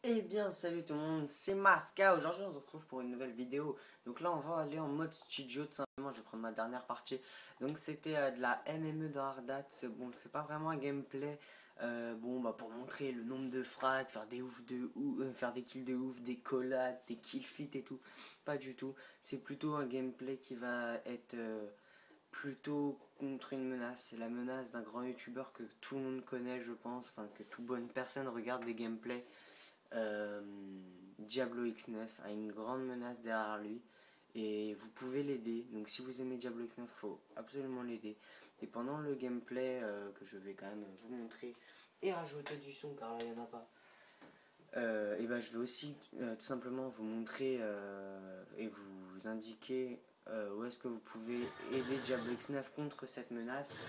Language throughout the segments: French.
Eh bien, salut tout le monde, c'est Masca. Aujourd'hui, on se retrouve pour une nouvelle vidéo. Donc là, on va aller en mode studio, tout simplement. Je vais prendre ma dernière partie. Donc, c'était de la MME dans Ardat. Bon, c'est pas vraiment un gameplay. Pour montrer le nombre de frags, faire des ouf de ouf, faire des kills de ouf, des collades, des kill fit et tout. Pas du tout. C'est plutôt un gameplay qui va être plutôt contre une menace. C'est la menace d'un grand youtubeur que tout le monde connaît, je pense. Enfin, que toute bonne personne regarde des gameplays. euh, Diablo X9 a une grande menace derrière lui et vous pouvez l'aider. Donc si vous aimez Diablo X9, faut absolument l'aider. Et pendant le gameplay que je vais quand même vous montrer et rajouter du son car là il n'y en a pas, et ben je vais aussi tout simplement vous montrer et vous indiquer où est-ce que vous pouvez aider Diablo X9 contre cette menace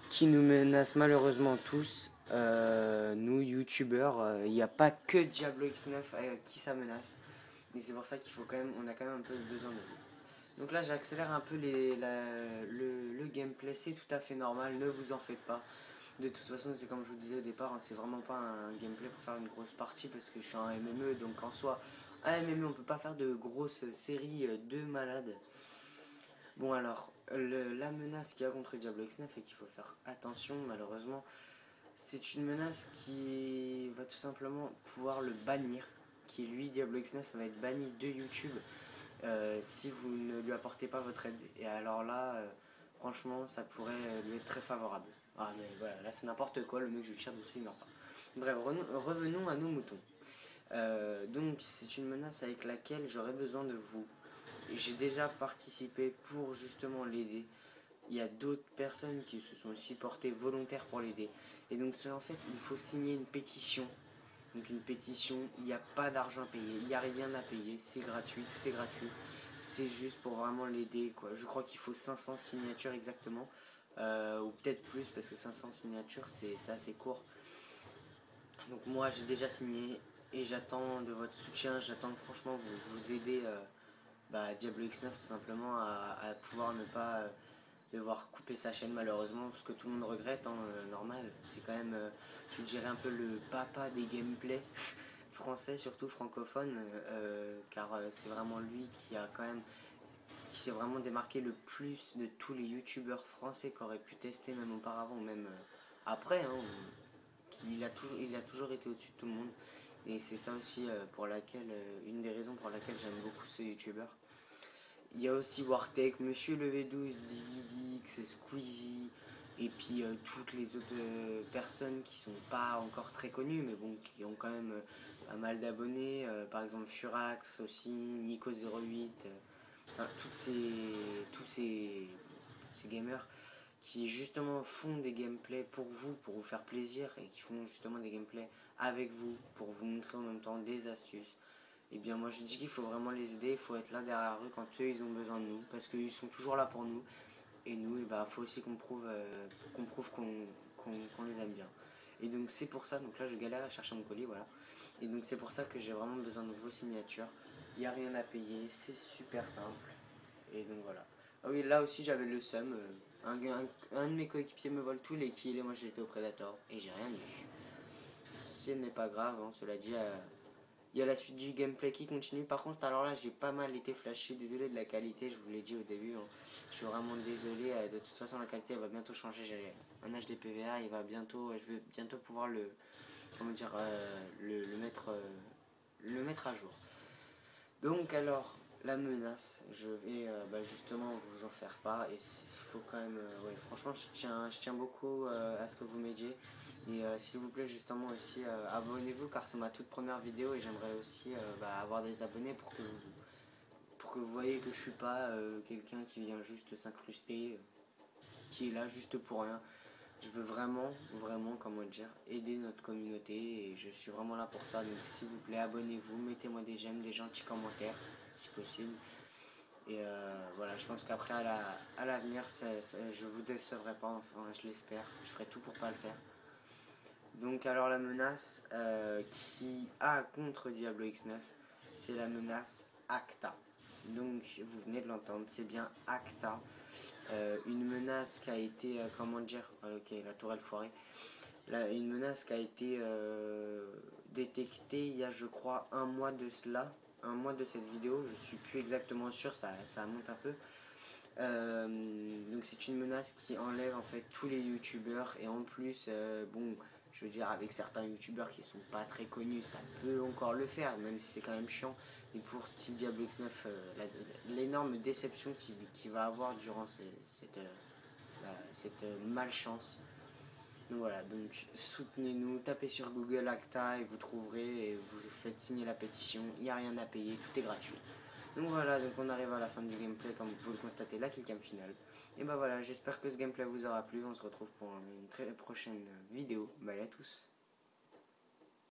qui nous menace malheureusement tous, nous youtubeurs. Il n'y a pas que Diablo X9 qui ça menace. Et c'est pour ça qu'il faut quand même, on a quand même un peu besoin de vous. Donc là j'accélère un peu le gameplay, c'est tout à fait normal, ne vous en faites pas. De toute façon c'est comme je vous disais au départ, hein, c'est vraiment pas un gameplay pour faire une grosse partie parce que je suis en MME, donc en soi, un MME on peut pas faire de grosses séries de malades. Bon alors, la menace qu'il y a contre Diablo X9 et qu'il faut faire attention malheureusement, c'est une menace qui va tout simplement pouvoir le bannir, qui lui, Diablo X9, va être banni de YouTube si vous ne lui apportez pas votre aide. Et alors là, franchement, ça pourrait lui être très favorable. Ah mais voilà, là c'est n'importe quoi, le mec je le tire dessus, il meurt pas. Bref, revenons à nos moutons. Donc c'est une menace avec laquelle j'aurais besoin de vous. J'ai déjà participé pour justement l'aider. Il y a d'autres personnes qui se sont aussi portées volontaires pour l'aider. Et donc c'est en fait, il faut signer une pétition. Donc une pétition, il n'y a pas d'argent à payer, il n'y a rien à payer, c'est gratuit, tout est gratuit. C'est juste pour vraiment l'aider, quoi. Je crois qu'il faut 500 signatures exactement. Ou peut-être plus parce que 500 signatures c'est assez court. Donc moi j'ai déjà signé et j'attends de votre soutien, j'attends franchement vous aider Diablo X9 tout simplement à pouvoir ne pas devoir couper sa chaîne malheureusement, ce que tout le monde regrette, hein, normal. C'est quand même, je dirais un peu le papa des gameplays français, surtout francophone, car c'est vraiment lui qui a quand même, qui s'est vraiment démarqué le plus de tous les youtubeurs français qui auraient pu tester même auparavant, même après, hein, il a toujours été au-dessus de tout le monde. Et c'est ça aussi pour laquelle, une des raisons pour laquelle j'aime beaucoup ce youtubeur. Il y a aussi Wartech, Monsieur le V12, Digidix, Squeezie, et puis toutes les autres personnes qui sont pas encore très connues, mais bon, qui ont quand même pas mal d'abonnés. Par exemple Furax aussi, Nico08, enfin tous ces gamers qui justement font des gameplays pour vous faire plaisir, et qui font justement des gameplays avec vous, pour vous montrer en même temps des astuces. Et bien moi je dis qu'il faut vraiment les aider, il faut être là derrière eux quand eux ils ont besoin de nous, parce qu'ils sont toujours là pour nous. Et nous, il faut aussi qu'on prouve qu'on les aime bien. Et donc c'est pour ça, donc là je galère à chercher mon colis, voilà. Et donc c'est pour ça que j'ai vraiment besoin de vos signatures. Il n'y a rien à payer, c'est super simple. Et donc voilà. Ah oui, là aussi j'avais le seum. Un de mes coéquipiers me vole tous les kills et moi j'étais au Predator et j'ai rien eu. Ce n'est pas grave, hein, cela dit. Il y a la suite du gameplay qui continue. Par contre, alors là, j'ai pas mal été flashé. Désolé de la qualité, je vous l'ai dit au début. Hein. Je suis vraiment désolé. De toute façon, la qualité elle va bientôt changer. J'ai un HD PVR, il va bientôt, je vais bientôt pouvoir comment dire, le mettre à jour. Donc alors, la menace, je vais justement vous en faire part. Et il faut quand même, ouais, franchement, je tiens beaucoup à ce que vous m'aidiez. Et s'il vous plaît, justement aussi, abonnez-vous car c'est ma toute première vidéo et j'aimerais aussi avoir des abonnés pour que vous voyez que je suis pas quelqu'un qui vient juste s'incruster, qui est là juste pour rien. Je veux vraiment, vraiment, comment dire, aider notre communauté et je suis vraiment là pour ça. Donc s'il vous plaît, abonnez-vous, mettez-moi des j'aime, des gentils commentaires, si possible. Et voilà, je pense qu'après, à l'avenir, je vous décevrai pas, enfin, je l'espère. Je ferai tout pour pas le faire. Donc alors la menace qui a contre Diablo X9, c'est la menace Acta. Donc vous venez de l'entendre, c'est bien Acta. Une menace qui a été, comment dire, ok, la tourelle foirée. Là, une menace qui a été détectée il y a, je crois, un mois de cela, un mois de cette vidéo. Je suis plus exactement sûr, ça monte un peu. Donc c'est une menace qui enlève en fait tous les youtubeurs, et en plus bon, je veux dire, avec certains youtubeurs qui sont pas très connus, ça peut encore le faire, même si c'est quand même chiant. Et pour Style Diablo X9, l'énorme déception qu'il va avoir durant cette malchance. Donc voilà, donc soutenez-nous, tapez sur Google Acta et vous trouverez, et vous faites signer la pétition. Il n'y a rien à payer, tout est gratuit. Donc voilà, donc on arrive à la fin du gameplay, comme vous pouvez le constater, la killcam finale. Et bah voilà, j'espère que ce gameplay vous aura plu. On se retrouve pour une très prochaine vidéo. Bye à tous.